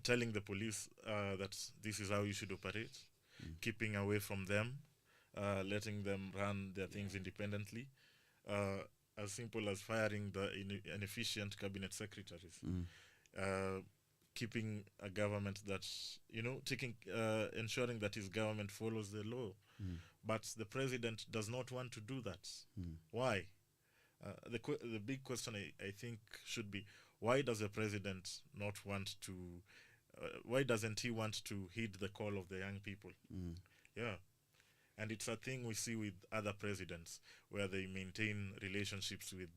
telling the police that this is how you should operate, keeping away from them, letting them run their things independently, as simple as firing the inefficient cabinet secretaries, keeping a government that, taking ensuring that his government follows the law. But the president does not want to do that. Why? The big question I think should be, why does the president not want to? Why doesn't he want to heed the call of the young people? Yeah, and it's a thing we see with other presidents where they maintain relationships with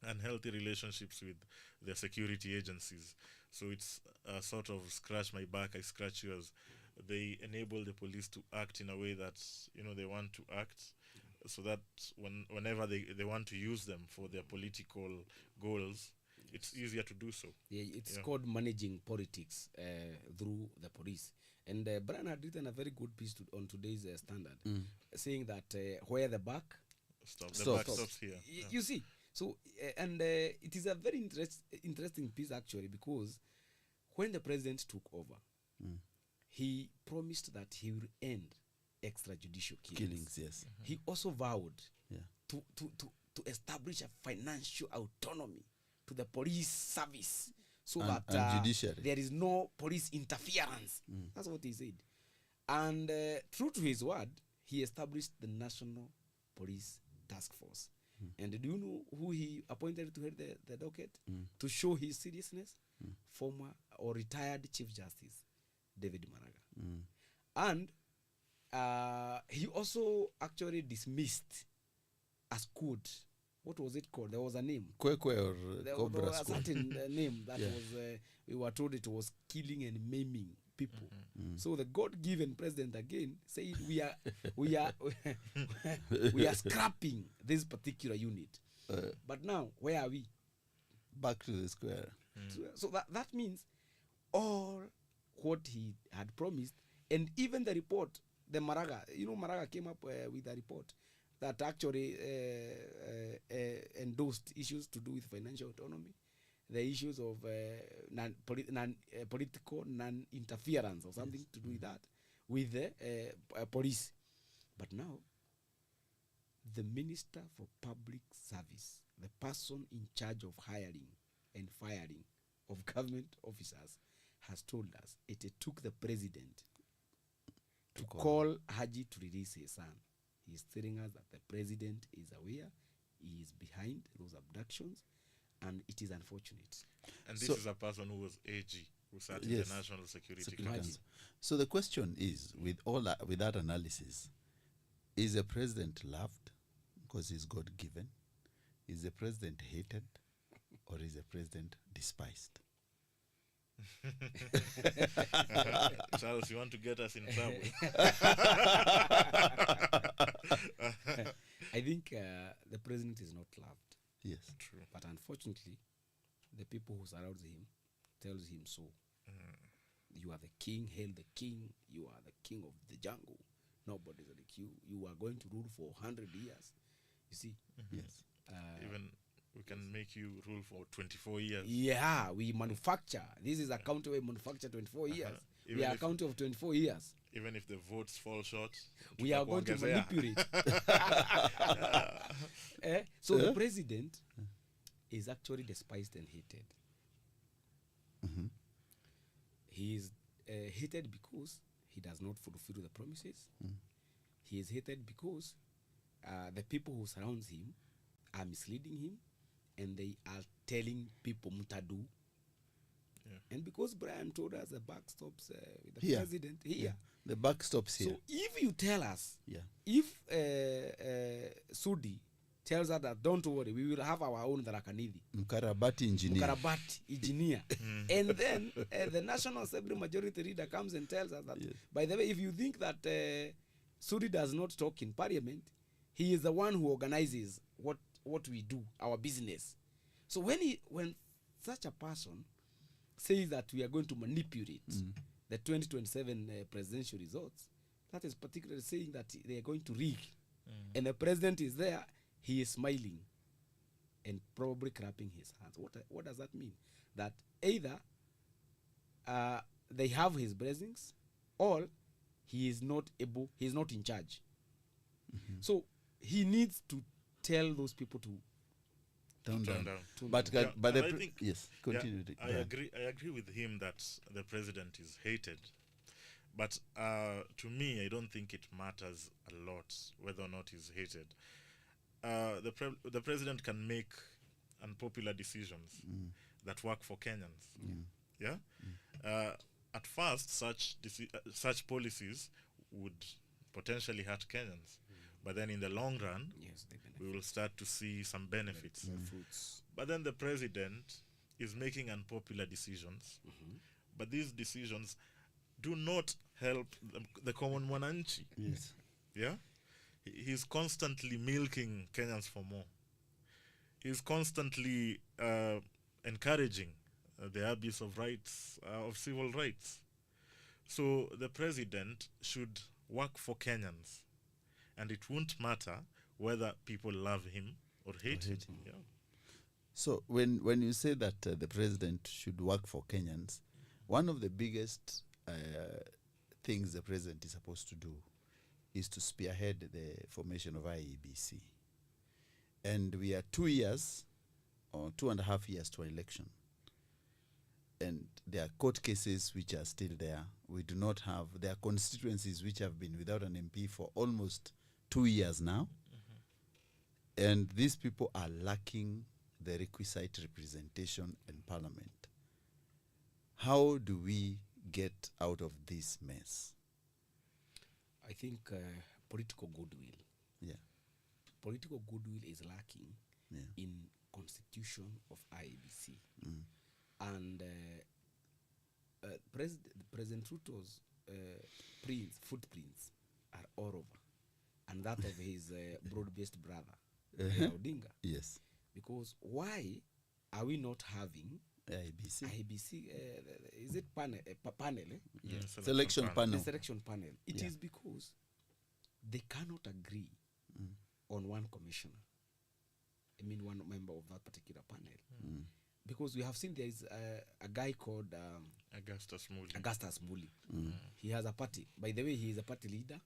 unhealthy relationships with their security agencies. So it's a sort of scratch my back, I scratch yours. They enable the police to act in a way that they want to act, so that whenever they want to use them for their political goals, it's easier to do so. Yeah, it's called managing politics through the police. And Brian had written a very good piece on today's Standard, saying that where the buck stops here. You see, so and it is a very interesting piece actually, because when the president took over, he promised that he will end extrajudicial killings. Yes. He also vowed to establish a financial autonomy to the police service, so that there is no police interference. That's what he said. And true to his word, he established the National Police Task Force. And do you know who he appointed to head the docket? To show his seriousness? Former or retired Chief Justice David Maraga. And he also actually dismissed a squad. What was it called? There was a name. Kwekwe or Cobra there was a certain name that was, we were told it was killing and maiming people. So the God-given president again said we are scrapping this particular unit. But now, where are we? Back to the square. So that means all what he had promised, and even the report, the Maraga, Maraga came up with a report that actually endorsed issues to do with financial autonomy, the issues of political non-interference or something to do with that, with the police. But now, the Minister for Public Service, the person in charge of hiring and firing of government officers, has told us it took the president to call Haji to release his son. He's telling us that the president is aware, he is behind those abductions, and it is unfortunate. And this is a person who was AG, who sat in the National Security Council. So the question is, with that analysis, is the president loved because he's God-given? Is the president hated, or is the president despised? Charles, you want to get us in trouble? I think the president is not loved. Yes, true. But unfortunately, the people who surround him tells him so. You are the king, hail the king. You are the king of the jungle. Nobody's like you. You are going to rule for 100 years. You see? Yes. Even we can make you rule for 24 years. Yeah, we manufacture. This is a country we manufacture 24 years. We are a country of 24 years. Even if the votes fall short, we are going to manipulate. So the president is actually despised and hated. He is hated because he does not fulfill the promises. He is hated because the people who surround him are misleading him, and they are telling people mutadu. And because Brian told us the buck stops with the president here. The buck stops here. So if you tell us, if Sudi tells us that don't worry, we will have our own Dharakanidhi, Mkarabati engineer, and then the National Assembly Majority Leader comes and tells us that, by the way, if you think that Sudi does not talk in Parliament, he is the one who organizes what we do, our business. So when such a person says that we are going to manipulate the 2027 presidential results, that is particularly saying that they are going to rig. And the president is there, he is smiling and probably clapping his hands. What does that mean? That either they have his blessings, or he is not able, he is not in charge. So he needs to tell those people to Turn Turn down. down. tune But down. Yeah, but and the I think- yes, Yeah, continue. I agree with him that the president is hated, but to me, I don't think it matters a lot whether or not he's hated. The president can make unpopular decisions that work for Kenyans. Yeah. At first, such policies would potentially hurt Kenyans, but then in the long run, Yes, they benefit. we will start to see some benefits. The fruits. But then the president is making unpopular decisions, but these decisions do not help the common mwananchi. Yes. Yeah, he's constantly milking Kenyans for more. He's constantly encouraging the abuse of rights, of civil rights. So the president should work for Kenyans, and it won't matter whether people love him or hate him. Yeah. So when you say that the president should work for Kenyans, one of the biggest things the president is supposed to do is to spearhead the formation of IEBC. And we are 2 years or 2.5 years to election. And there are court cases which are still there. We do not have, there are constituencies which have been without an MP for almost 2 years now. And these people are lacking the requisite representation in parliament. How do we get out of this mess? I think political goodwill. Yeah. Political goodwill is lacking Yeah. in constitution of IEBC. And President Ruto's footprints are all over, and that of his broad-based brother, Raila Odinga. Yes. Because why are we not having IEBC. IEBC? Is it panel? Panel? Yeah, Selection panel. The selection panel. It is because they cannot agree on one commissioner. I mean, one member of that particular panel. Because we have seen there is a guy called Augustus Muli. Augustus Bully. He has a party. By the way, he is a party leader